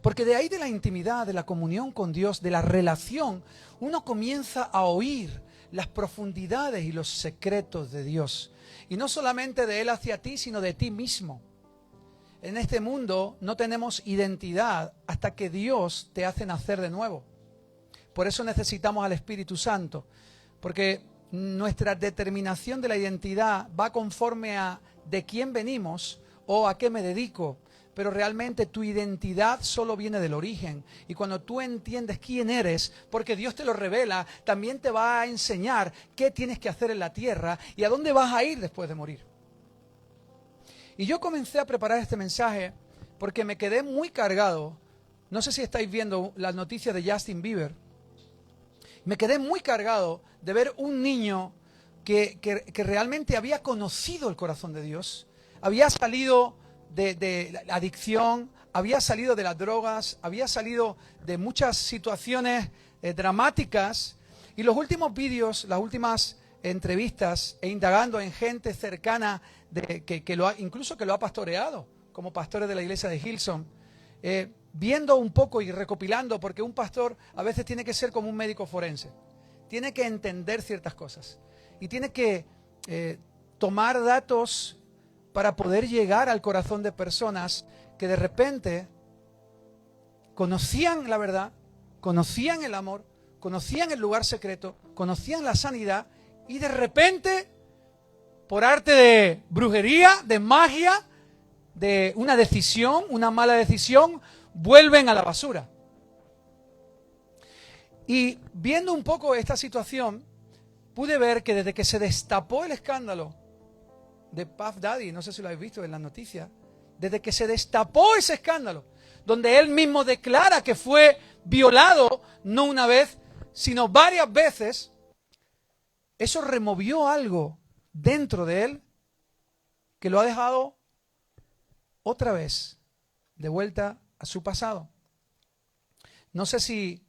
Porque de ahí, de la intimidad, de la comunión con Dios, de la relación, uno comienza a oír las profundidades y los secretos de Dios. Y no solamente de Él hacia ti, sino de ti mismo. En este mundo no tenemos identidad hasta que Dios te hace nacer de nuevo. Por eso necesitamos al Espíritu Santo, porque nuestra determinación de la identidad va conforme a de quién venimos o a qué me dedico. Pero realmente tu identidad solo viene del origen. Y cuando tú entiendes quién eres, porque Dios te lo revela, también te va a enseñar qué tienes que hacer en la tierra y a dónde vas a ir después de morir. Y yo comencé a preparar este mensaje porque me quedé muy cargado. No sé si estáis viendo las noticias de Justin Bieber. Me quedé muy cargado de ver un niño que realmente había conocido el corazón de Dios, había salido de la adicción, había salido de las drogas, había salido de muchas situaciones dramáticas, y los últimos vídeos, las últimas entrevistas e indagando en gente cercana incluso que lo ha pastoreado como pastores de la iglesia de Hillsong, viendo un poco y recopilando, porque un pastor a veces tiene que ser como un médico forense, tiene que entender ciertas cosas y tiene que tomar datos para poder llegar al corazón de personas que de repente conocían la verdad, conocían el amor, conocían el lugar secreto, conocían la sanidad, y de repente, por arte de brujería, de magia, de una decisión, una mala decisión, vuelven a la basura. Y viendo un poco esta situación, pude ver que desde que se destapó el escándalo de Puff Daddy, no sé si lo habéis visto en las noticias, desde que se destapó ese escándalo, donde él mismo declara que fue violado no una vez, sino varias veces, eso removió algo dentro de él que lo ha dejado otra vez de vuelta a su pasado. No sé si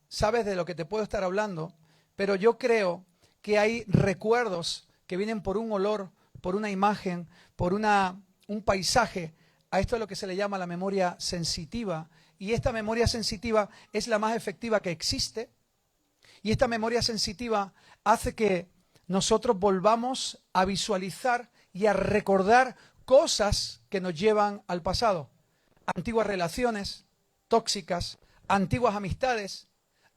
sabes de lo que te puedo estar hablando, pero yo creo que hay recuerdos que vienen por un olor, por una imagen, por un paisaje. A esto es lo que se le llama la memoria sensitiva. Y esta memoria sensitiva es la más efectiva que existe. Y esta memoria sensitiva hace que nosotros volvamos a visualizar y a recordar cosas que nos llevan al pasado. Antiguas relaciones tóxicas, antiguas amistades,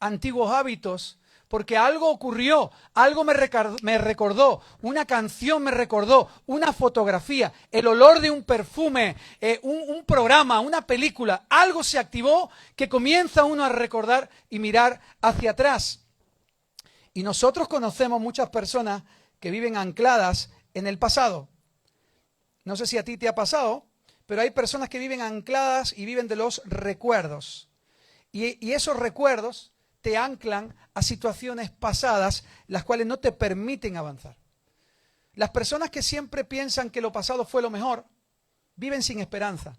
antiguos hábitos, porque algo ocurrió, algo me recordó, una canción me recordó, una fotografía, el olor de un perfume, un programa, una película, algo se activó que comienza uno a recordar y mirar hacia atrás. Y nosotros conocemos muchas personas que viven ancladas en el pasado. No sé si a ti te ha pasado, pero hay personas que viven ancladas y viven de los recuerdos. Y esos recuerdos te anclan a situaciones pasadas, las cuales no te permiten avanzar. Las personas que siempre piensan que lo pasado fue lo mejor, viven sin esperanza.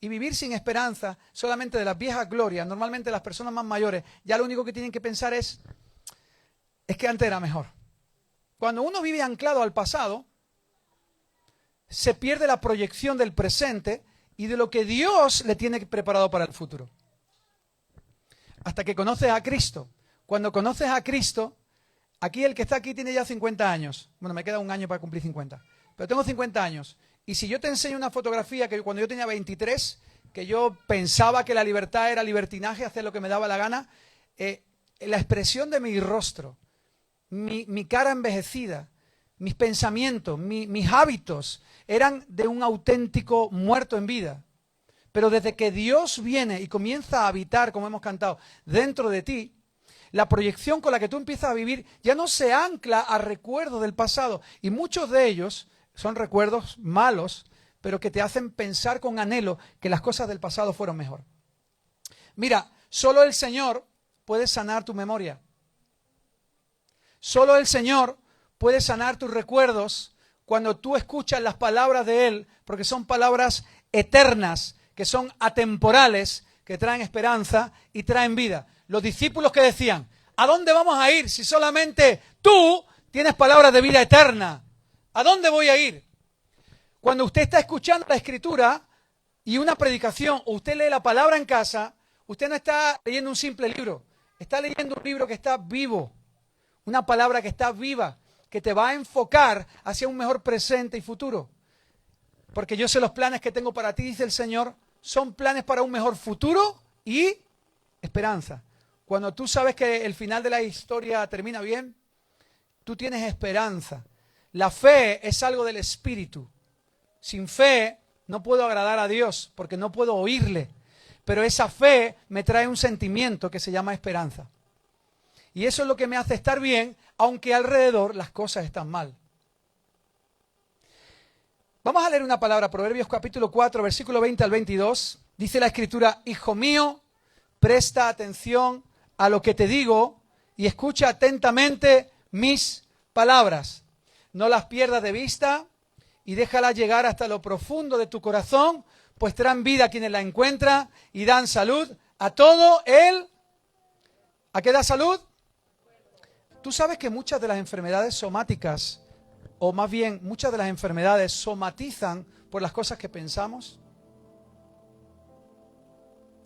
Y vivir sin esperanza, solamente de las viejas glorias, normalmente las personas más mayores, ya lo único que tienen que pensar es que antes era mejor. Cuando uno vive anclado al pasado, se pierde la proyección del presente y de lo que Dios le tiene preparado para el futuro. Hasta que conoces a Cristo. Cuando conoces a Cristo, aquí el que está aquí tiene ya 50 años. Bueno, me queda un año para cumplir 50. Pero tengo 50 años. Y si yo te enseño una fotografía que cuando yo tenía 23, que yo pensaba que la libertad era libertinaje, hacer lo que me daba la gana, la expresión de mi rostro, mi cara envejecida, mis pensamientos, mis hábitos, eran de un auténtico muerto en vida. Pero desde que Dios viene y comienza a habitar, como hemos cantado, dentro de ti, la proyección con la que tú empiezas a vivir ya no se ancla a recuerdos del pasado. Y muchos de ellos son recuerdos malos, pero que te hacen pensar con anhelo que las cosas del pasado fueron mejor. Mira, solo el Señor puede sanar tu memoria. Solo el Señor puede sanar tus recuerdos cuando tú escuchas las palabras de Él, porque son palabras eternas, que son atemporales, que traen esperanza y traen vida. Los discípulos que decían, ¿a dónde vamos a ir si solamente tú tienes palabras de vida eterna? ¿A dónde voy a ir? Cuando usted está escuchando la Escritura, y una predicación, o usted lee la palabra en casa, usted no está leyendo un simple libro, está leyendo un libro que está vivo, una palabra que está viva, que te va a enfocar hacia un mejor presente y futuro. Porque yo sé los planes que tengo para ti, dice el Señor, son planes para un mejor futuro y esperanza. Cuando tú sabes que el final de la historia termina bien, tú tienes esperanza. La fe es algo del Espíritu. Sin fe no puedo agradar a Dios porque no puedo oírle. Pero esa fe me trae un sentimiento que se llama esperanza. Y eso es lo que me hace estar bien, aunque alrededor las cosas están mal. Vamos a leer una palabra, Proverbios capítulo 4, versículo 20 al 22. Dice la Escritura, hijo mío, presta atención a lo que te digo y escucha atentamente mis palabras. No las pierdas de vista y déjalas llegar hasta lo profundo de tu corazón, pues traen vida a quienes la encuentran y dan salud a todo el... ¿A qué da salud? Tú sabes que muchas de las enfermedades somáticas, o más bien muchas de las enfermedades somatizan por las cosas que pensamos.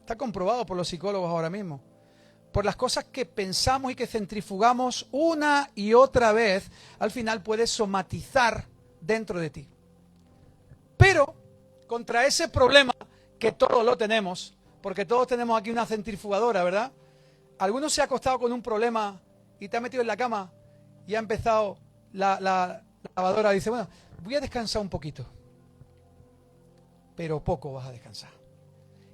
Está comprobado por los psicólogos ahora mismo. Por las cosas que pensamos y que centrifugamos una y otra vez, al final puedes somatizar dentro de ti. Pero contra ese problema, que todos lo tenemos, porque todos tenemos aquí una centrifugadora, ¿verdad? Algunos se ha acostado con un problema y te ha metido en la cama y ha empezado la lavadora, dice, bueno, voy a descansar un poquito. Pero poco vas a descansar.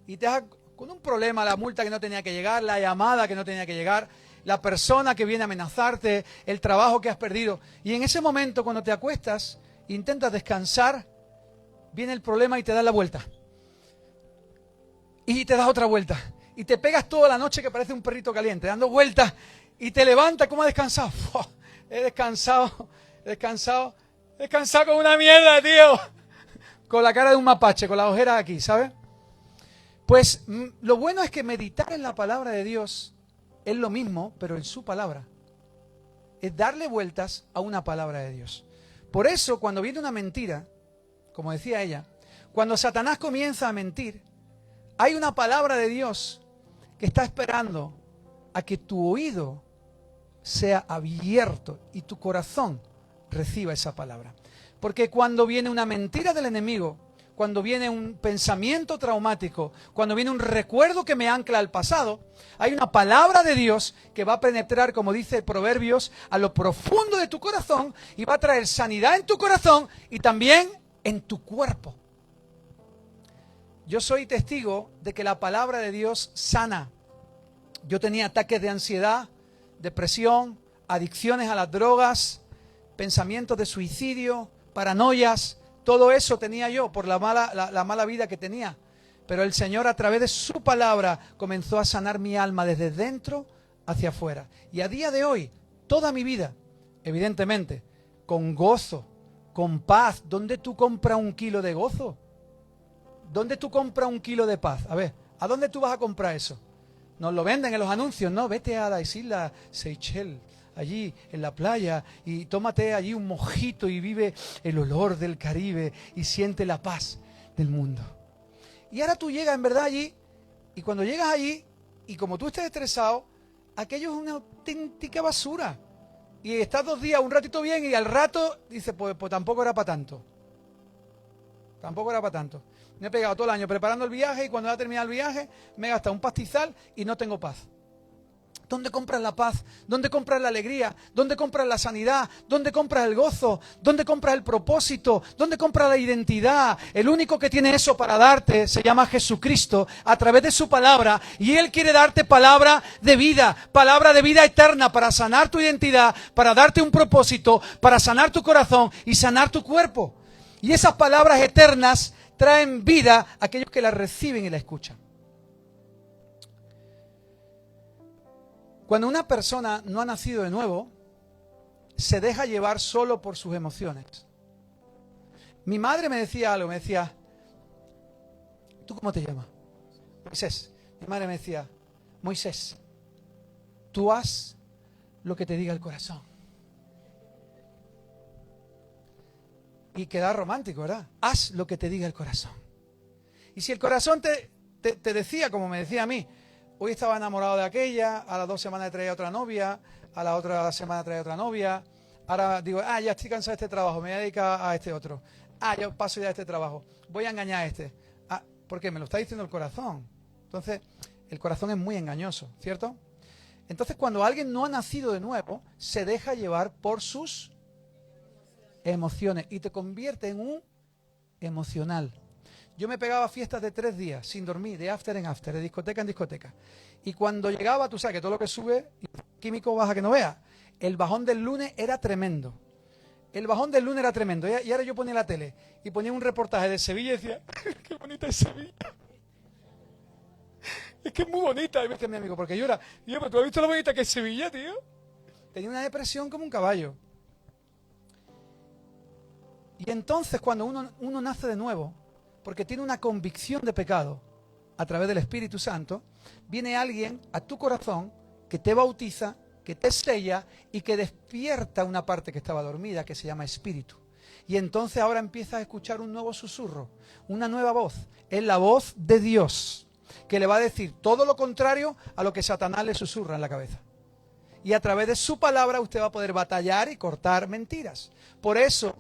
Y te has con un problema, la multa que no tenía que llegar, la llamada que no tenía que llegar, la persona que viene a amenazarte, el trabajo que has perdido. Y en ese momento, cuando te acuestas, intentas descansar, viene el problema y te das la vuelta. Y te das otra vuelta. Y te pegas toda la noche que parece un perrito caliente, dando vueltas. Y te levantas, ¿cómo has descansado? ¡Fua! He descansado como una mierda, tío. Con la cara de un mapache, con las ojeras aquí, ¿sabes? Pues lo bueno es que meditar en la palabra de Dios es lo mismo, pero en su palabra. Es darle vueltas a una palabra de Dios. Por eso, cuando viene una mentira, como decía ella, cuando Satanás comienza a mentir, hay una palabra de Dios que está esperando a que tu oído sea abierto y tu corazón reciba esa palabra. Porque cuando viene una mentira del enemigo, cuando viene un pensamiento traumático, cuando viene un recuerdo que me ancla al pasado, hay una palabra de Dios que va a penetrar, como dice Proverbios, a lo profundo de tu corazón y va a traer sanidad en tu corazón y también en tu cuerpo. Yo soy testigo de que la palabra de Dios sana. Yo tenía ataques de ansiedad, depresión, adicciones a las drogas, pensamientos de suicidio, paranoias. Todo eso tenía yo por la mala vida que tenía. Pero el Señor, a través de su palabra, comenzó a sanar mi alma desde dentro hacia afuera. Y a día de hoy, toda mi vida, evidentemente, con gozo, con paz. ¿Dónde tú compras un kilo de gozo? ¿Dónde tú compras un kilo de paz? A ver, ¿a dónde tú vas a comprar eso? Nos lo venden en los anuncios, ¿no? Vete a las islas Seychelles, allí en la playa, y tómate allí un mojito y vive el olor del Caribe y siente la paz del mundo. Y ahora tú llegas en verdad allí, y cuando llegas allí, y como tú estés estresado, aquello es una auténtica basura. Y estás 2 días, un ratito bien, y al rato dices, pues tampoco era para tanto. Tampoco era para tanto. Me he pegado todo el año preparando el viaje y cuando ya termina el viaje me he gastado un pastizal y no tengo paz. ¿Dónde compras la paz? ¿Dónde compras la alegría? ¿Dónde compras la sanidad? ¿Dónde compras el gozo? ¿Dónde compras el propósito? ¿Dónde compras la identidad? El único que tiene eso para darte se llama Jesucristo a través de su palabra, y Él quiere darte palabra de vida eterna para sanar tu identidad, para darte un propósito, para sanar tu corazón y sanar tu cuerpo. Y esas palabras eternas traen vida a aquellos que la reciben y la escuchan. Cuando una persona no ha nacido de nuevo, se deja llevar solo por sus emociones. Mi madre me decía algo, me decía, ¿tú cómo te llamas? Moisés. Mi madre me decía, Moisés, tú haz lo que te diga el corazón. Y queda romántico, ¿verdad? Haz lo que te diga el corazón. Y si el corazón te decía, como me decía a mí, hoy estaba enamorado de aquella, a las 2 semanas traía otra novia, a la otra semana traía otra novia, ahora digo, ya estoy cansado de este trabajo, me voy a dedicar a este otro. Yo paso ya de este trabajo, voy a engañar a este. Porque me lo está diciendo el corazón. Entonces, el corazón es muy engañoso, ¿cierto? Entonces, cuando alguien no ha nacido de nuevo, se deja llevar por sus emociones y te convierte en un emocional. Yo me pegaba fiestas de 3 días, sin dormir, de after en after, de discoteca en discoteca. Y cuando llegaba, tú sabes que todo lo que sube, químico baja que no veas. El bajón del lunes era tremendo. El bajón del lunes era tremendo. Y ahora yo ponía la tele y ponía un reportaje de Sevilla y decía, qué bonita es Sevilla. Es que es muy bonita. Y me decía mi amigo, porque llora. Y yo, pero ¿tú has visto lo bonita que es Sevilla, tío? Tenía una depresión como un caballo. Y entonces cuando uno nace de nuevo, porque tiene una convicción de pecado a través del Espíritu Santo, viene alguien a tu corazón que te bautiza, que te sella y que despierta una parte que estaba dormida, que se llama espíritu. Y entonces ahora empiezas a escuchar un nuevo susurro, una nueva voz. Es la voz de Dios, que le va a decir todo lo contrario a lo que Satanás le susurra en la cabeza. Y a través de su palabra usted va a poder batallar y cortar mentiras. Por eso,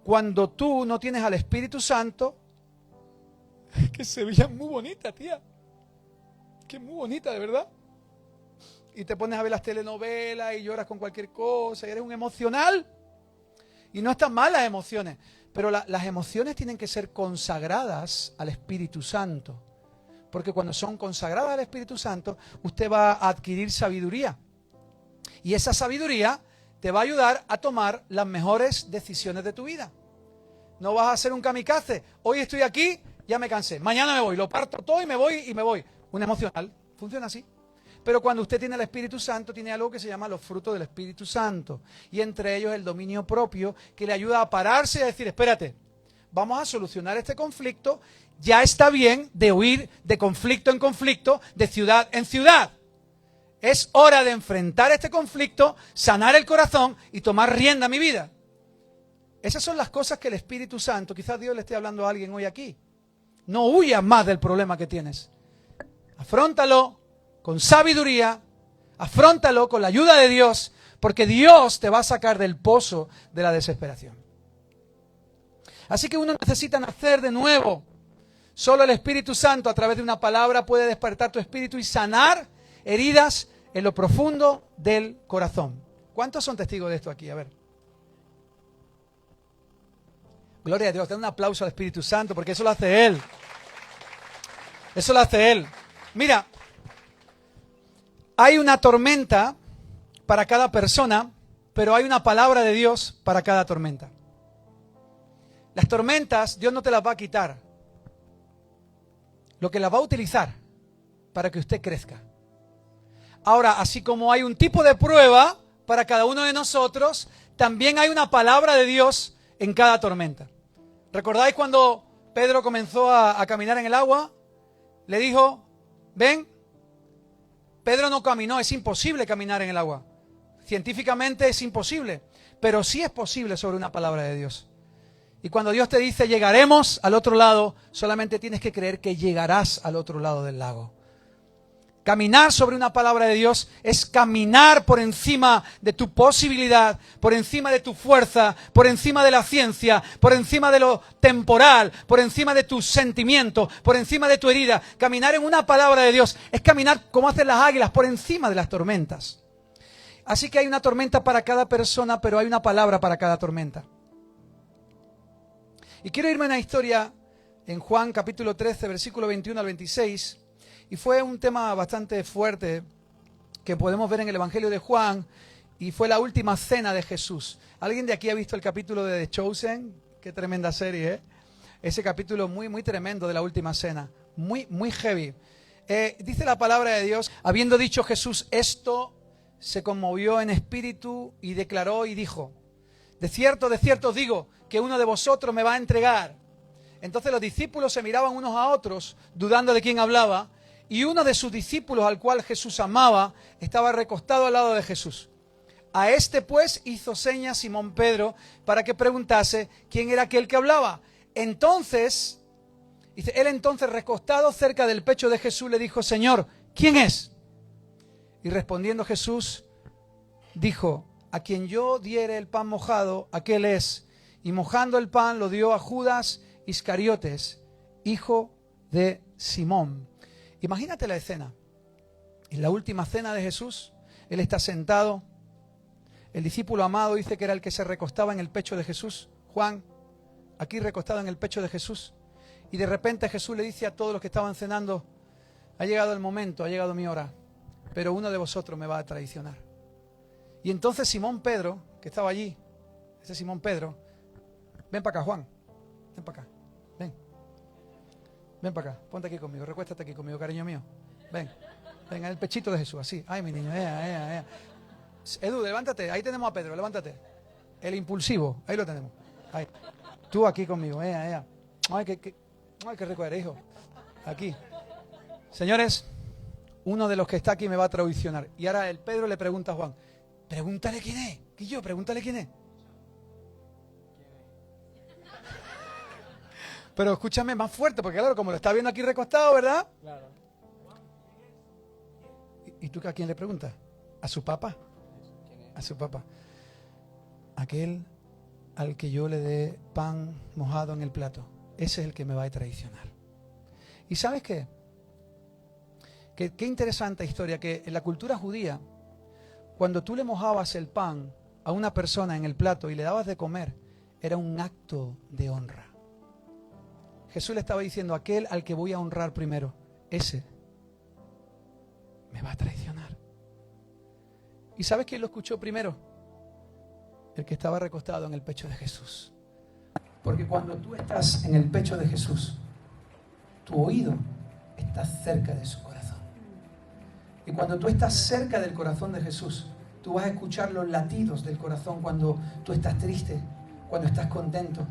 cuando tú no tienes al Espíritu Santo, es que Sevilla es muy bonita, tía. Que es muy bonita, de verdad. Y te pones a ver las telenovelas y lloras con cualquier cosa y eres un emocional. Y no están mal las emociones, pero las emociones tienen que ser consagradas al Espíritu Santo. Porque cuando son consagradas al Espíritu Santo, usted va a adquirir sabiduría. Y esa sabiduría te va a ayudar a tomar las mejores decisiones de tu vida. No vas a ser un kamikaze. Hoy estoy aquí, ya me cansé. Mañana me voy, lo parto todo y me voy. Un emocional funciona así. Pero cuando usted tiene el Espíritu Santo, tiene algo que se llama los frutos del Espíritu Santo. Y entre ellos el dominio propio, que le ayuda a pararse y a decir, espérate, vamos a solucionar este conflicto. Ya está bien de huir de conflicto en conflicto, de ciudad en ciudad. Es hora de enfrentar este conflicto, sanar el corazón y tomar rienda a mi vida. Esas son las cosas que el Espíritu Santo, quizás Dios le esté hablando a alguien hoy aquí. No huyas más del problema que tienes. Afróntalo con sabiduría, afróntalo con la ayuda de Dios, porque Dios te va a sacar del pozo de la desesperación. Así que uno necesita nacer de nuevo. Solo el Espíritu Santo a través de una palabra puede despertar tu espíritu y sanar heridas en lo profundo del corazón. ¿Cuántos son testigos de esto aquí? A ver. Gloria a Dios, den un aplauso al Espíritu Santo porque eso lo hace Él. Eso lo hace Él. Mira, hay una tormenta para cada persona, pero hay una palabra de Dios para cada tormenta. Las tormentas Dios no te las va a quitar. Lo que las va a utilizar para que usted crezca. Ahora, así como hay un tipo de prueba para cada uno de nosotros, también hay una palabra de Dios en cada tormenta. ¿Recordáis cuando Pedro comenzó a caminar en el agua? Le dijo, ven. Pedro no caminó, es imposible caminar en el agua. Científicamente es imposible, pero sí es posible sobre una palabra de Dios. Y cuando Dios te dice, llegaremos al otro lado, solamente tienes que creer que llegarás al otro lado del lago. Caminar sobre una palabra de Dios es caminar por encima de tu posibilidad, por encima de tu fuerza, por encima de la ciencia, por encima de lo temporal, por encima de tus sentimientos, por encima de tu herida. Caminar en una palabra de Dios es caminar como hacen las águilas, por encima de las tormentas. Así que hay una tormenta para cada persona, pero hay una palabra para cada tormenta. Y quiero irme a una historia en Juan capítulo 13, versículo 21 al 26. Y fue un tema bastante fuerte que podemos ver en el Evangelio de Juan. Y fue la última cena de Jesús. ¿Alguien de aquí ha visto el capítulo de The Chosen? Qué tremenda serie, ¿eh? Ese capítulo muy, muy tremendo de la última cena. Muy, muy heavy. Dice la palabra de Dios, habiendo dicho Jesús esto, se conmovió en espíritu y declaró y dijo, de cierto os digo, que uno de vosotros me va a entregar. Entonces los discípulos se miraban unos a otros, dudando de quién hablaba, y uno de sus discípulos, al cual Jesús amaba, estaba recostado al lado de Jesús. A este pues hizo señas Simón Pedro para que preguntase quién era aquel que hablaba. Entonces Dice, él entonces recostado cerca del pecho de Jesús le dijo, Señor, ¿quién es? Y respondiendo Jesús dijo, a quien yo diere el pan mojado, aquel es. Y mojando el pan lo dio a Judas Iscariotes, hijo de Simón. Imagínate la escena. En la última cena de Jesús, él está sentado. El discípulo amado dice que era el que se recostaba en el pecho de Jesús. Juan, aquí recostado en el pecho de Jesús. Y de repente Jesús le dice a todos los que estaban cenando, ha llegado el momento, ha llegado mi hora, pero uno de vosotros me va a traicionar. Y entonces Simón Pedro, que estaba allí, ese Simón Pedro, ven para acá, Juan, ven para acá, ven para acá, ponte aquí conmigo, recuéstate aquí conmigo, cariño mío, ven en el pechito de Jesús, así, ay mi niño, Edu, levántate, ahí tenemos a Pedro, levántate, el impulsivo, ahí lo tenemos, ahí, tú aquí conmigo, ay, qué rico eres, hijo, aquí. Señores, uno de los que está aquí me va a traicionar. Y ahora el Pedro le pregunta a Juan, pregúntale quién es. ¿Qué yo? Pregúntale quién es. Pero escúchame más fuerte, porque claro, como lo está viendo aquí recostado, ¿verdad? Claro. ¿Y tú a quién le preguntas? ¿A su papá? A su papá. Aquel al que yo le dé pan mojado en el plato. Ese es el que me va a traicionar. ¿Y sabes qué? Qué interesante historia, que en la cultura judía, cuando tú le mojabas el pan a una persona en el plato y le dabas de comer, era un acto de honra. Jesús le estaba diciendo, aquel al que voy a honrar primero, ese me va a traicionar. ¿Y sabes quién lo escuchó primero? El que estaba recostado en el pecho de Jesús. Porque cuando tú estás en el pecho de Jesús, tu oído está cerca de su corazón. Y cuando tú estás cerca del corazón de Jesús, tú vas a escuchar los latidos del corazón cuando tú estás triste, cuando estás contento,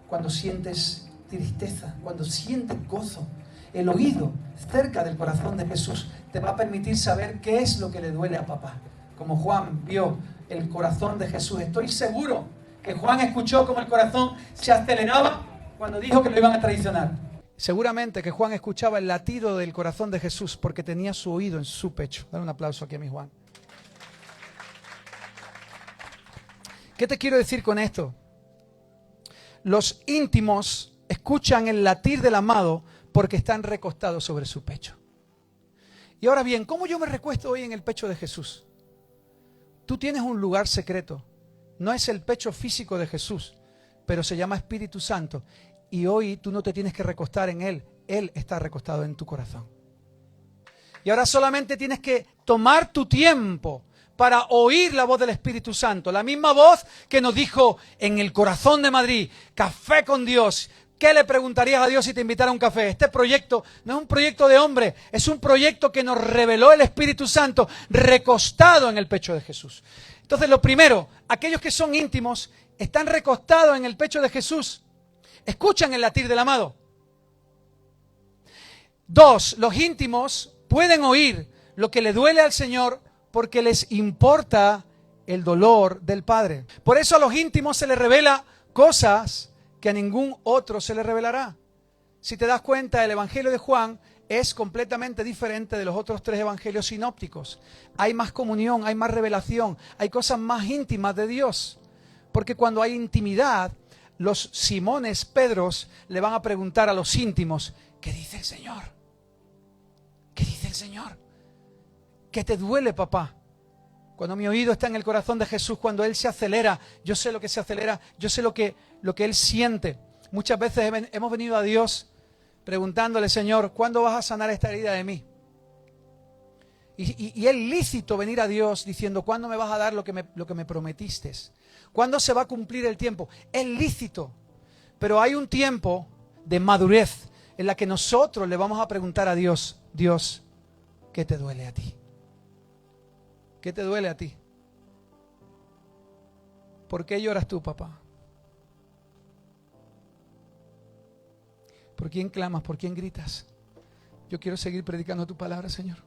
cuando sientes tristeza, cuando sientes gozo. El oído cerca del corazón de Jesús te va a permitir saber qué es lo que le duele a papá. Como Juan vio el corazón de Jesús, estoy seguro que Juan escuchó como el corazón se aceleraba cuando dijo que lo iban a traicionar. Seguramente que Juan escuchaba el latido del corazón de Jesús porque tenía su oído en su pecho. Dale un aplauso aquí a mi Juan. ¿Qué te quiero decir con esto? Los íntimos escuchan el latir del amado porque están recostados sobre su pecho. Y ahora bien, ¿cómo yo me recuesto hoy en el pecho de Jesús? Tú tienes un lugar secreto. No es el pecho físico de Jesús, pero se llama Espíritu Santo. Y hoy tú no te tienes que recostar en Él. Él está recostado en tu corazón. Y ahora solamente tienes que tomar tu tiempo para oír la voz del Espíritu Santo. La misma voz que nos dijo en el corazón de Madrid, Café con Dios. ¿Qué le preguntarías a Dios si te invitara a un café? Este proyecto no es un proyecto de hombre, es un proyecto que nos reveló el Espíritu Santo recostado en el pecho de Jesús. Entonces, lo primero, aquellos que son íntimos están recostados en el pecho de Jesús. Escuchan el latir del amado. 2, los íntimos pueden oír lo que le duele al Señor porque les importa el dolor del Padre. Por eso a los íntimos se les revela cosas que a ningún otro se les revelará. Si te das cuenta, el Evangelio de Juan es completamente diferente de los otros 3 evangelios sinópticos. Hay más comunión, hay más revelación, hay cosas más íntimas de Dios. Porque cuando hay intimidad, los Simones Pedros le van a preguntar a los íntimos, ¿qué dice el Señor? ¿Qué dice el Señor? ¿Qué te duele, papá? Cuando mi oído está en el corazón de Jesús, cuando Él se acelera, yo sé lo que se acelera, yo sé lo que Él siente. Muchas veces hemos venido a Dios preguntándole, Señor, ¿cuándo vas a sanar esta herida de mí? Y es lícito venir a Dios diciendo, ¿cuándo me vas a dar lo que me prometiste? ¿Cuándo se va a cumplir el tiempo? Es lícito, pero hay un tiempo de madurez en la que nosotros le vamos a preguntar a Dios, Dios, ¿qué te duele a ti? ¿Qué te duele a ti? ¿Por qué lloras tú, papá? ¿Por quién clamas? ¿Por quién gritas? Yo quiero seguir predicando tu palabra, Señor.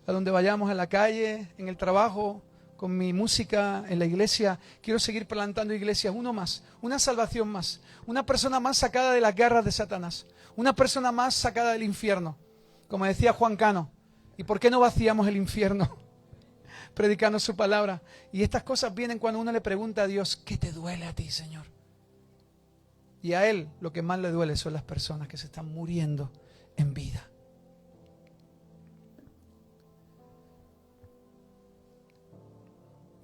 A donde vayamos, en la calle, en el trabajo, con mi música en la iglesia, quiero seguir plantando iglesias, uno más, una salvación más, una persona más sacada de las garras de Satanás, una persona más sacada del infierno, como decía Juan Cano. ¿Y por qué no vaciamos el infierno predicando su palabra? Y estas cosas vienen cuando uno le pregunta a Dios, ¿qué te duele a ti, Señor? Y a Él lo que más le duele son las personas que se están muriendo en vida.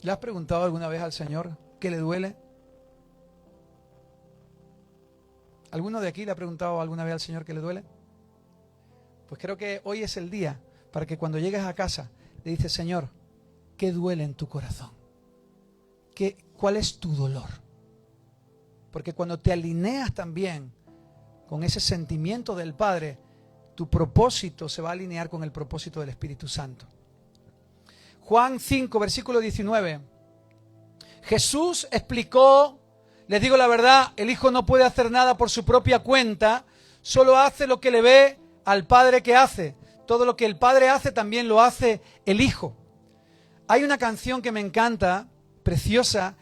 ¿Le has preguntado alguna vez al Señor qué le duele? ¿Alguno de aquí le ha preguntado alguna vez al Señor qué le duele? Pues creo que hoy es el día para que cuando llegues a casa le dices, Señor, ¿qué duele en tu corazón? ¿Cuál es tu dolor? Porque cuando te alineas también con ese sentimiento del Padre, tu propósito se va a alinear con el propósito del Espíritu Santo. Juan 5, versículo 19. Jesús explicó, les digo la verdad, el Hijo no puede hacer nada por su propia cuenta, solo hace lo que le ve al Padre que hace. Todo lo que el Padre hace también lo hace el Hijo. Hay una canción que me encanta, preciosa,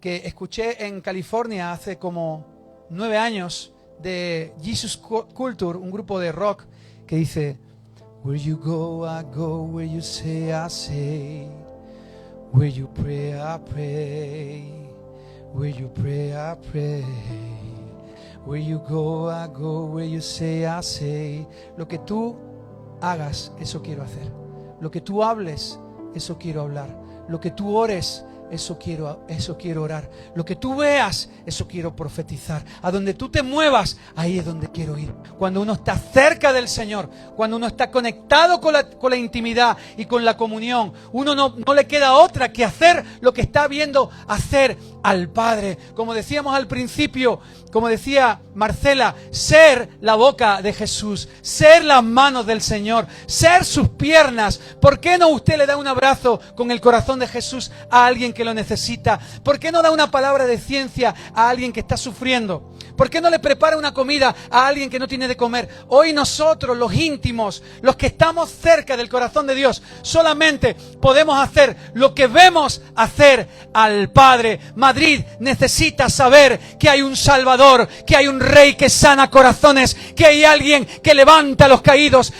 que escuché en California hace como 9 años, de Jesus Culture, un grupo de rock, que dice: Where you go, I go. Where you say, I say. Where you pray, I pray. Where you pray, I pray. Where you go, I go. Where you say, I say. Lo que tú hagas, eso quiero hacer. Lo que tú hables, eso quiero hablar. Lo que tú ores, eso quiero orar. Lo que tú veas, eso quiero profetizar. A donde tú te muevas, ahí es donde quiero ir. Cuando uno está cerca del Señor, cuando uno está conectado con la intimidad y con la comunión, uno no le queda otra que hacer lo que está viendo hacer al Padre. Como decíamos al principio, como decía Marcela, ser la boca de Jesús, ser las manos del Señor, ser sus piernas. ¿Por qué no usted le da un abrazo con el corazón de Jesús a alguien que lo necesita? ¿Por qué no da una palabra de ciencia a alguien que está sufriendo? ¿Por qué no le prepara una comida a alguien que no tiene de comer? Hoy nosotros, los íntimos, los que estamos cerca del corazón de Dios, solamente podemos hacer lo que vemos hacer al Padre. Madrid necesita saber que hay un Salvador, que hay un Rey que sana corazones, que hay alguien que levanta a los caídos.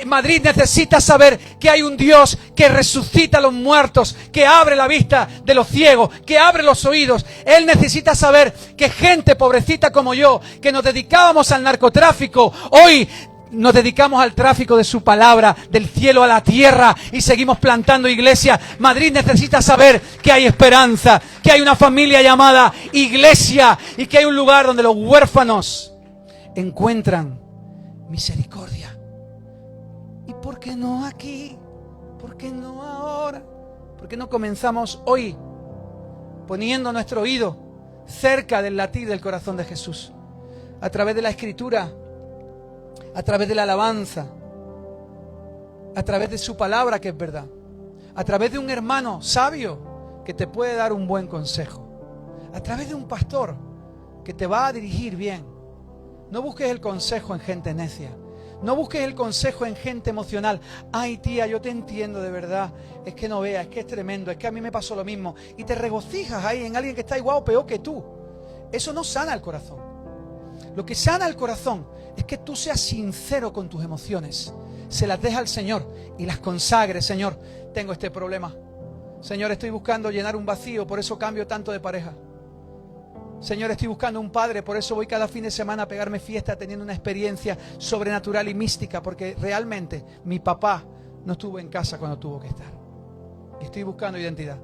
Madrid necesita saber que hay un Dios que resucita a los muertos, que abre la vista de los ciegos, que abre los oídos. Él necesita saber que gente pobrecita como yo, que nos dedicábamos al narcotráfico, hoy nos dedicamos al tráfico de su palabra, del cielo a la tierra, y seguimos plantando iglesias. Madrid necesita saber que hay esperanza, que hay una familia llamada iglesia, y que hay un lugar donde los huérfanos encuentran misericordia. ¿Y por qué no aquí? ¿Por qué no ahora? ¿Por qué no comenzamos hoy poniendo nuestro oído cerca del latir del corazón de Jesús? A través de la Escritura, a través de la alabanza, a través de su palabra que es verdad, a través de un hermano sabio que te puede dar un buen consejo, a través de un pastor que te va a dirigir bien. No busques el consejo en gente necia. No busques el consejo en gente emocional. Ay, tía, yo te entiendo de verdad. Es que no veas, es que es tremendo, es que a mí me pasó lo mismo. Y te regocijas ahí en alguien que está igual o peor que tú. Eso no sana el corazón. Lo que sana el corazón es que tú seas sincero con tus emociones. Se las dejas al Señor y las consagres. Señor, tengo este problema. Señor, estoy buscando llenar un vacío, por eso cambio tanto de pareja. Señor, estoy buscando un padre, por eso voy cada fin de semana a pegarme fiesta teniendo una experiencia sobrenatural y mística, porque realmente mi papá no estuvo en casa cuando tuvo que estar. Y estoy buscando identidad.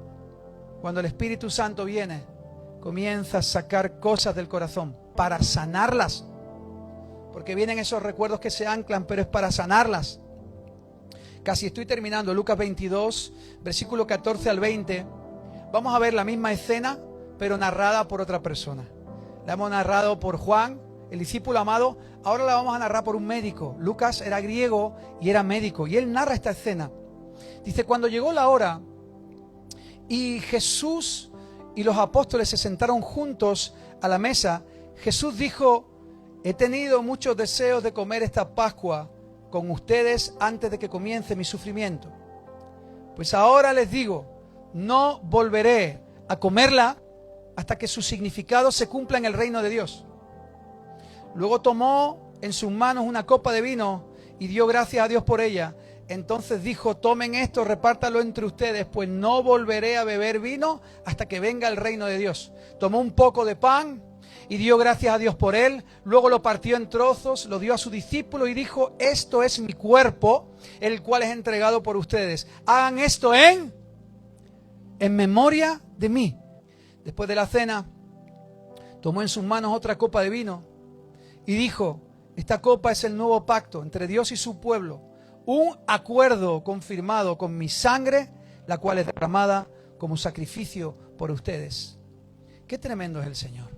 Cuando el Espíritu Santo viene, comienza a sacar cosas del corazón para sanarlas. Porque vienen esos recuerdos que se anclan, pero es para sanarlas. Casi estoy terminando. Lucas 22, versículo 14 al 20. Vamos a ver la misma escena, pero narrada por otra persona. La hemos narrado por Juan, el discípulo amado. Ahora la vamos a narrar por un médico. Lucas era griego y era médico, y él narra esta escena. Dice: cuando llegó la hora y Jesús y los apóstoles se sentaron juntos a la mesa, Jesús dijo: he tenido muchos deseos de comer esta Pascua con ustedes antes de que comience mi sufrimiento. Pues ahora les digo, no volveré a comerla hasta que su significado se cumpla en el reino de Dios. Luego tomó en sus manos una copa de vino y dio gracias a Dios por ella. Entonces dijo: tomen esto, repártalo entre ustedes, pues no volveré a beber vino hasta que venga el reino de Dios. Tomó un poco de pan y dio gracias a Dios por él. Luego lo partió en trozos, lo dio a su discípulo y dijo: esto es mi cuerpo, el cual es entregado por ustedes. Hagan esto en memoria de mí. Después de la cena, tomó en sus manos otra copa de vino y dijo: esta copa es el nuevo pacto entre Dios y su pueblo, un acuerdo confirmado con mi sangre, la cual es derramada como sacrificio por ustedes. Qué tremendo es el Señor.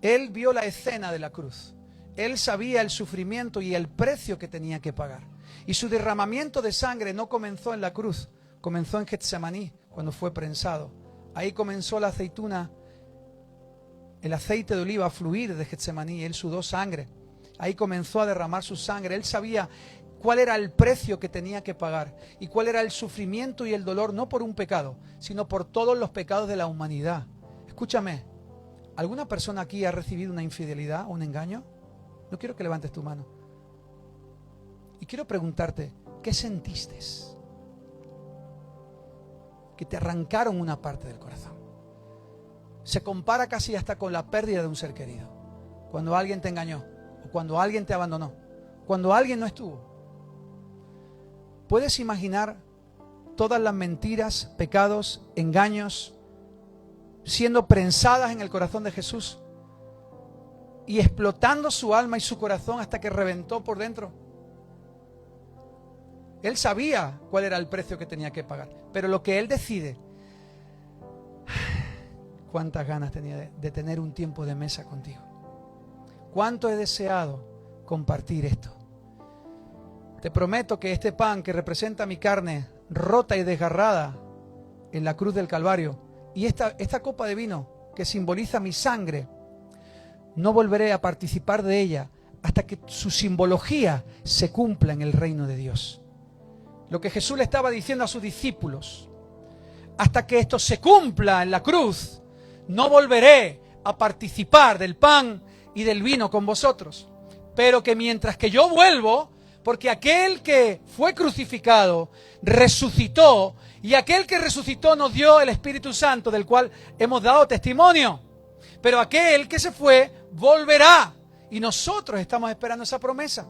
Él vio la escena de la cruz. Él sabía el sufrimiento y el precio que tenía que pagar. Y su derramamiento de sangre no comenzó en la cruz, comenzó en Getsemaní, cuando fue prensado. Ahí comenzó la aceituna, el aceite de oliva a fluir de Getsemaní. Él sudó sangre. Ahí comenzó a derramar su sangre. Él sabía cuál era el precio que tenía que pagar y cuál era el sufrimiento y el dolor, no por un pecado, sino por todos los pecados de la humanidad. Escúchame, ¿alguna persona aquí ha recibido una infidelidad o un engaño? No quiero que levantes tu mano. Y quiero preguntarte, ¿qué sentiste? Que te arrancaron una parte del corazón. Se compara casi hasta con la pérdida de un ser querido. Cuando alguien te engañó, o cuando alguien te abandonó, cuando alguien no estuvo. ¿Puedes imaginar todas las mentiras, pecados, engaños siendo prensadas en el corazón de Jesús y explotando su alma y su corazón hasta que reventó por dentro? Él sabía cuál era el precio que tenía que pagar, pero lo que él decide, cuántas ganas tenía de tener un tiempo de mesa contigo. Cuánto he deseado compartir esto. Te prometo que este pan que representa mi carne rota y desgarrada en la cruz del Calvario y esta copa de vino que simboliza mi sangre, no volveré a participar de ella hasta que su simbología se cumpla en el reino de Dios. Lo que Jesús le estaba diciendo a sus discípulos: hasta que esto se cumpla en la cruz, no volveré a participar del pan y del vino con vosotros. Pero que mientras que yo vuelvo, porque aquel que fue crucificado resucitó, y aquel que resucitó nos dio el Espíritu Santo, del cual hemos dado testimonio. Pero aquel que se fue volverá, y nosotros estamos esperando esa promesa.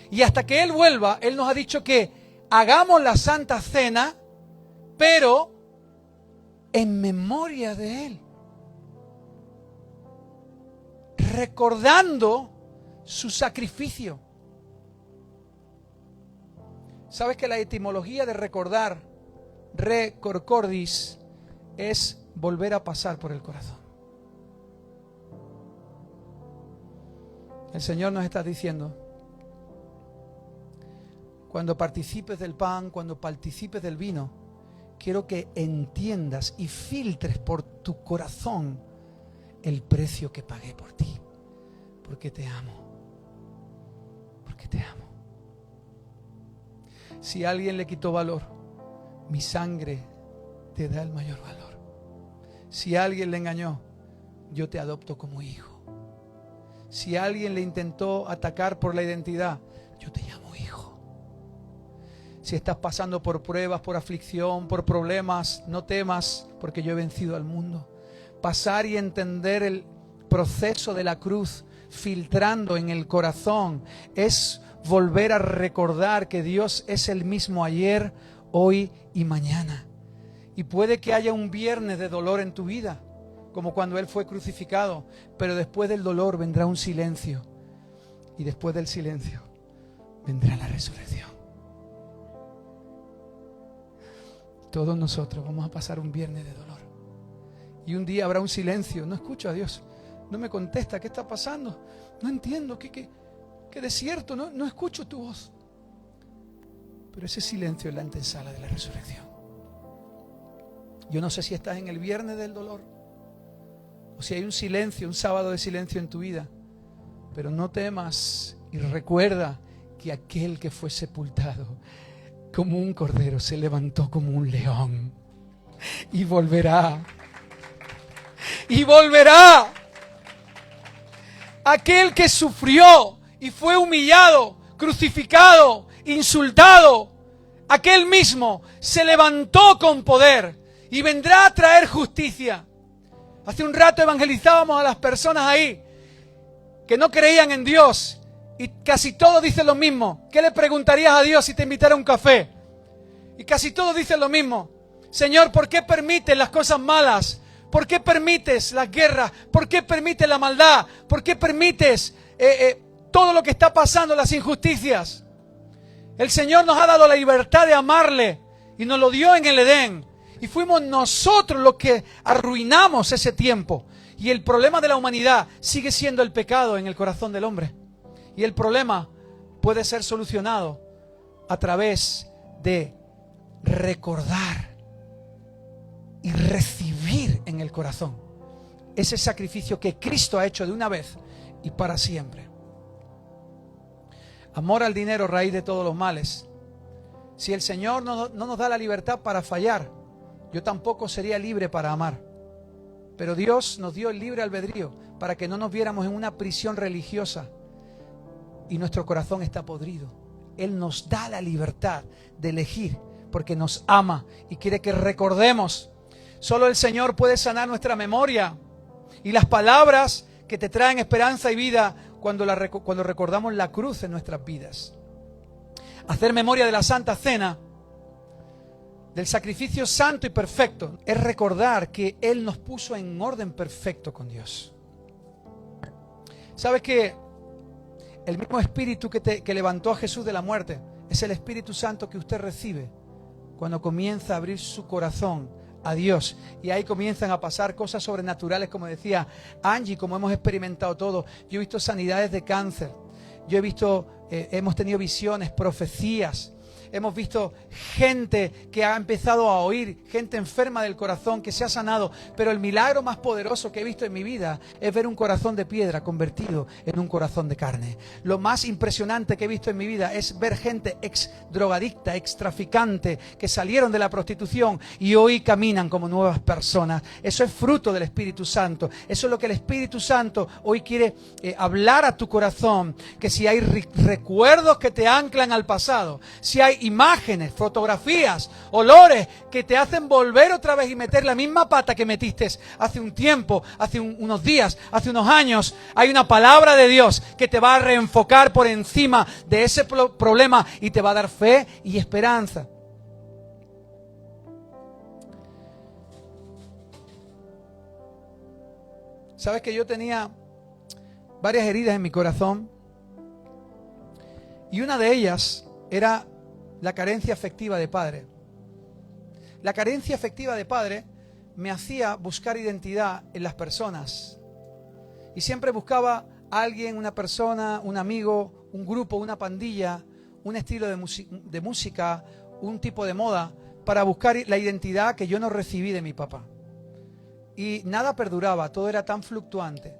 Y hasta que Él vuelva, Él nos ha dicho que hagamos la Santa Cena, pero en memoria de Él, recordando su sacrificio. ¿Sabes que la etimología de recordar, recordis, es volver a pasar por el corazón? El Señor nos está diciendo: cuando participes del pan, cuando participes del vino, quiero que entiendas y filtres por tu corazón el precio que pagué por ti. Porque te amo. Porque te amo. Si alguien le quitó valor, mi sangre te da el mayor valor. Si alguien le engañó, yo te adopto como hijo. Si alguien le intentó atacar por la identidad, yo te llamo hijo. Si estás pasando por pruebas, por aflicción, por problemas, no temas, porque yo he vencido al mundo. Pasar y entender el proceso de la cruz, filtrando en el corazón, es volver a recordar que Dios es el mismo ayer, hoy y mañana. Y puede que haya un viernes de dolor en tu vida, como cuando Él fue crucificado, pero después del dolor vendrá un silencio, y después del silencio vendrá la resurrección. Todos nosotros vamos a pasar un viernes de dolor, y un día habrá un silencio. No escucho a Dios, no me contesta, ¿qué está pasando? No entiendo, qué desierto, no escucho tu voz. Pero ese silencio es la antesala de la resurrección. Yo no sé si estás en el viernes del dolor, o si hay un silencio, un sábado de silencio en tu vida, pero no temas y recuerda que aquel que fue sepultado como un cordero se levantó como un león. Y volverá. Y volverá. Aquel que sufrió y fue humillado, crucificado, insultado, aquel mismo se levantó con poder y vendrá a traer justicia. Hace un rato evangelizábamos a las personas ahí que no creían en Dios y casi todos dicen lo mismo. ¿Qué le preguntarías a Dios si te invitara a un café? Y casi todos dicen lo mismo. Señor, ¿por qué permites las cosas malas? ¿Por qué permites las guerras? ¿Por qué permites la maldad? ¿Por qué permites todo lo que está pasando, las injusticias? El Señor nos ha dado la libertad de amarle y nos lo dio en el Edén. Y fuimos nosotros los que arruinamos ese tiempo. Y el problema de la humanidad sigue siendo el pecado en el corazón del hombre. Y el problema puede ser solucionado a través de recordar y recibir en el corazón ese sacrificio que Cristo ha hecho de una vez y para siempre. Amor al dinero, raíz de todos los males. Si el Señor no nos da la libertad para fallar, yo tampoco sería libre para amar. Pero Dios nos dio el libre albedrío para que no nos viéramos en una prisión religiosa y nuestro corazón está podrido. Él nos da la libertad de elegir porque nos ama y quiere que recordemos. Solo el Señor puede sanar nuestra memoria y las palabras que te traen esperanza y vida cuando recordamos la cruz en nuestras vidas. Hacer memoria de la Santa Cena, del sacrificio santo y perfecto, es recordar que Él nos puso en orden perfecto con Dios. ¿Sabes que el mismo Espíritu que levantó a Jesús de la muerte es el Espíritu Santo que usted recibe cuando comienza a abrir su corazón a Dios? Y ahí comienzan a pasar cosas sobrenaturales, como decía Angie, como hemos experimentado todo. Yo he visto sanidades de cáncer, yo he visto, hemos tenido visiones, profecías. Hemos visto gente que ha empezado a oír, gente enferma del corazón que se ha sanado. Pero el milagro más poderoso que he visto en mi vida es ver un corazón de piedra convertido en un corazón de carne. Lo más impresionante que he visto en mi vida es ver gente ex drogadicta, ex traficante, que salieron de la prostitución y hoy caminan como nuevas personas. Eso es fruto del Espíritu Santo. Eso es lo que el Espíritu Santo hoy quiere hablar a tu corazón. Que si hay recuerdos que te anclan al pasado, si hay imágenes, fotografías, olores que te hacen volver otra vez y meter la misma pata que metiste hace un tiempo, hace unos días, hace unos años, hay una palabra de Dios que te va a reenfocar por encima de ese problema y te va a dar fe y esperanza. ¿Sabes que yo tenía varias heridas en mi corazón? Y una de ellas era la carencia afectiva de padre. La carencia afectiva de padre me hacía buscar identidad en las personas. Y siempre buscaba a alguien, una persona, un amigo, un grupo, una pandilla, un estilo de música, un tipo de moda, para buscar la identidad que yo no recibí de mi papá. Y nada perduraba, todo era tan fluctuante,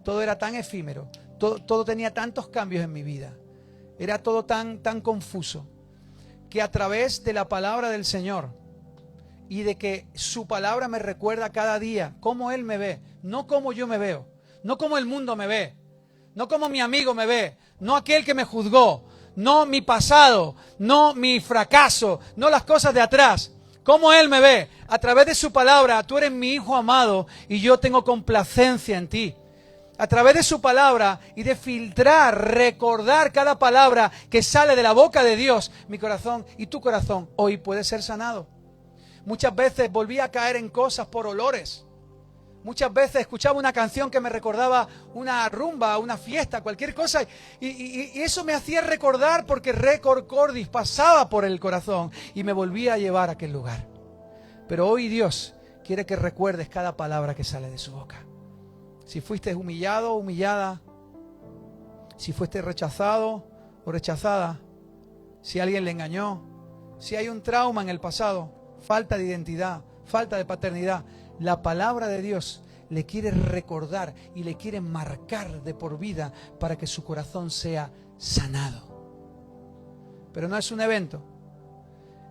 todo era tan efímero, todo tenía tantos cambios en mi vida. Era todo tan confuso. Que a través de la palabra del Señor y de que su palabra me recuerda cada día cómo Él me ve, no cómo yo me veo, no cómo el mundo me ve, no cómo mi amigo me ve, no aquel que me juzgó, no mi pasado, no mi fracaso, no las cosas de atrás, cómo Él me ve. A través de su palabra, tú eres mi hijo amado y yo tengo complacencia en ti. A través de su palabra y de filtrar, recordar cada palabra que sale de la boca de Dios, mi corazón y tu corazón hoy puede ser sanado. Muchas veces volví a caer en cosas por olores. Muchas veces escuchaba una canción que me recordaba una rumba, una fiesta, cualquier cosa. Y eso me hacía recordar porque Record Cordis pasaba por el corazón y me volvía a llevar a aquel lugar. Pero hoy Dios quiere que recuerdes cada palabra que sale de su boca. Si fuiste humillado o humillada, si fuiste rechazado o rechazada, si alguien le engañó, si hay un trauma en el pasado, falta de identidad, falta de paternidad, la palabra de Dios le quiere recordar y le quiere marcar de por vida para que su corazón sea sanado. Pero no es un evento,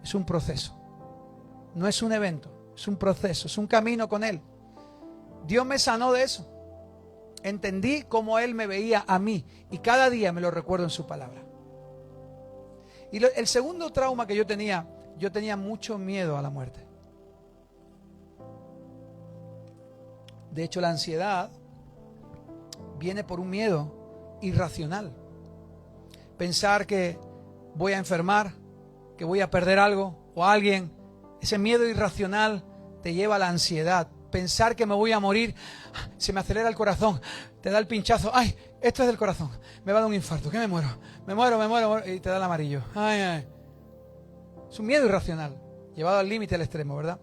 es un proceso. No es un evento, es un proceso, es un camino con Él. Dios me sanó de eso. Entendí cómo Él me veía a mí y cada día me lo recuerdo en su palabra. Y el segundo trauma que yo tenía mucho miedo a la muerte. De hecho, la ansiedad viene por un miedo irracional. Pensar que voy a enfermar, que voy a perder algo o a alguien, ese miedo irracional te lleva a la ansiedad. Pensar que me voy a morir, se me acelera el corazón, te da el pinchazo, ay, esto es del corazón, me va a dar un infarto, ¿qué me muero? Me muero, y te da el amarillo. Ay, ay. Es un miedo irracional, llevado al límite, al extremo, ¿verdad?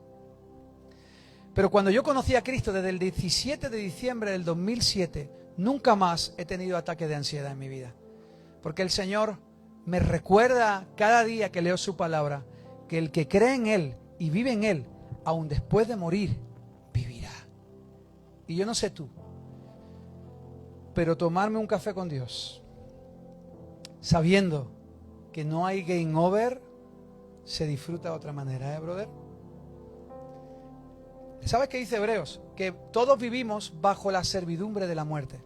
Pero cuando yo conocí a Cristo desde el 17 de diciembre del 2007, nunca más he tenido ataques de ansiedad en mi vida. Porque el Señor me recuerda cada día que leo su palabra, que el que cree en Él y vive en Él, aun después de morir, vivirá. Y yo no sé tú, pero tomarme un café con Dios, sabiendo que no hay game over, se disfruta de otra manera, brother? ¿Sabes qué dice Hebreos? Que todos vivimos bajo la servidumbre de la muerte,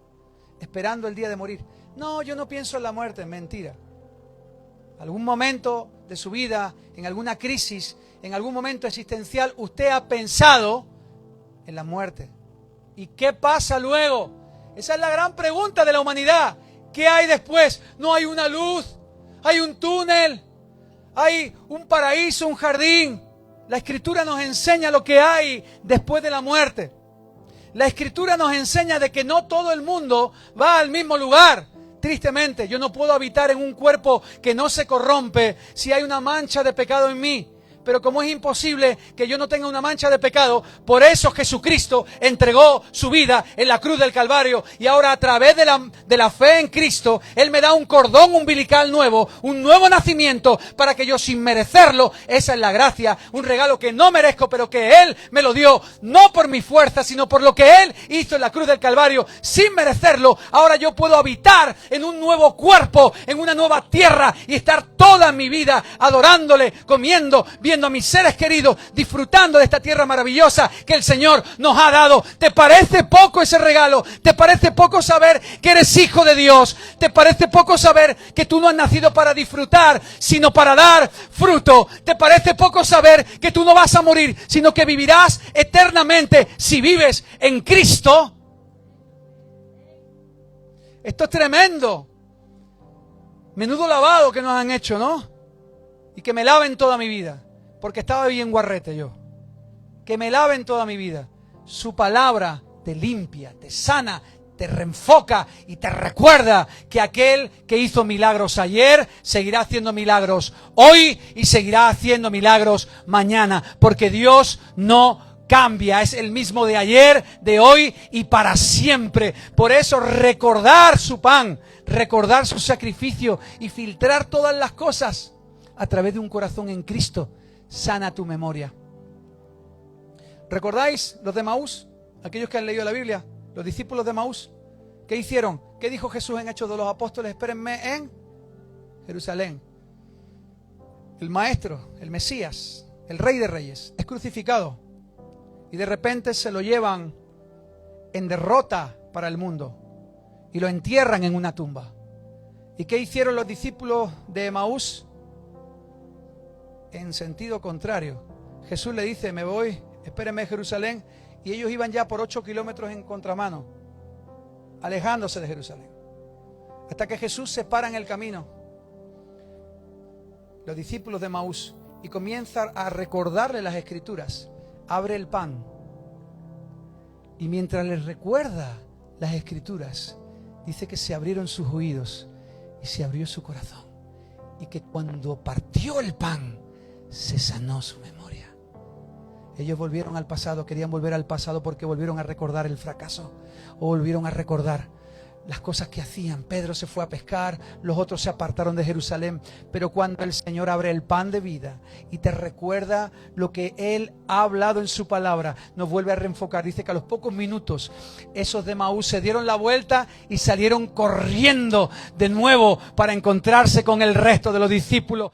esperando el día de morir. No, yo no pienso en la muerte, mentira. Algún momento de su vida, en alguna crisis, en algún momento existencial, usted ha pensado en la muerte. ¿Y qué pasa luego? Esa es la gran pregunta de la humanidad. ¿Qué hay después? No hay una luz, hay un túnel, hay un paraíso, un jardín. La Escritura nos enseña lo que hay después de la muerte. La Escritura nos enseña de que no todo el mundo va al mismo lugar. Tristemente, yo no puedo habitar en un cuerpo que no se corrompe si hay una mancha de pecado en mí. Pero como es imposible que yo no tenga una mancha de pecado, por eso Jesucristo entregó su vida en la cruz del Calvario. Y ahora a través de la fe en Cristo, Él me da un cordón umbilical nuevo, un nuevo nacimiento, para que yo sin merecerlo, esa es la gracia, un regalo que no merezco, pero que Él me lo dio, no por mi fuerza, sino por lo que Él hizo en la cruz del Calvario, sin merecerlo. Ahora yo puedo habitar en un nuevo cuerpo, en una nueva tierra, y estar toda mi vida adorándole, comiendo, viendo a mis seres queridos, disfrutando de esta tierra maravillosa que el Señor nos ha dado. ¿Te parece poco ese regalo? ¿Te parece poco saber que eres hijo de Dios? ¿Te parece poco saber que tú no has nacido para disfrutar, sino para dar fruto? ¿Te parece poco saber que tú no vas a morir, sino que vivirás eternamente si vives en Cristo? Esto es tremendo. Menudo lavado que nos han hecho, ¿no? Y que me laven toda mi vida. Porque estaba bien guarrete yo. Que me laven toda mi vida. Su palabra te limpia, te sana, te reenfoca y te recuerda que aquel que hizo milagros ayer seguirá haciendo milagros hoy y seguirá haciendo milagros mañana. Porque Dios no cambia, es el mismo de ayer, de hoy y para siempre. Por eso recordar su pan, recordar su sacrificio y filtrar todas las cosas a través de un corazón en Cristo sana tu memoria. ¿Recordáis los de Emaús? Aquellos que han leído la Biblia, los discípulos de Emaús. ¿Qué hicieron? ¿Qué dijo Jesús en Hechos de los Apóstoles? Espérenme en Jerusalén. El Maestro, el Mesías, el Rey de Reyes, es crucificado. Y de repente se lo llevan en derrota para el mundo. Y lo entierran en una tumba. ¿Y qué hicieron los discípulos de Emaús? En sentido contrario. Jesús le dice, me voy, espérenme en Jerusalén. Y ellos iban ya por 8 kilómetros en contramano, alejándose de Jerusalén. Hasta que Jesús se para en el camino, los discípulos de Emaús, y comienza a recordarle las Escrituras. Abre el pan. Y mientras les recuerda las Escrituras, dice que se abrieron sus oídos y se abrió su corazón. Y que cuando partió el pan, se sanó su memoria. Ellos volvieron al pasado, querían volver al pasado porque volvieron a recordar el fracaso o volvieron a recordar las cosas que hacían. Pedro se fue a pescar, los otros se apartaron de Jerusalén, pero cuando el Señor abre el pan de vida y te recuerda lo que Él ha hablado en su palabra, nos vuelve a reenfocar. Dice que a los pocos minutos esos de Emaús se dieron la vuelta y salieron corriendo de nuevo para encontrarse con el resto de los discípulos.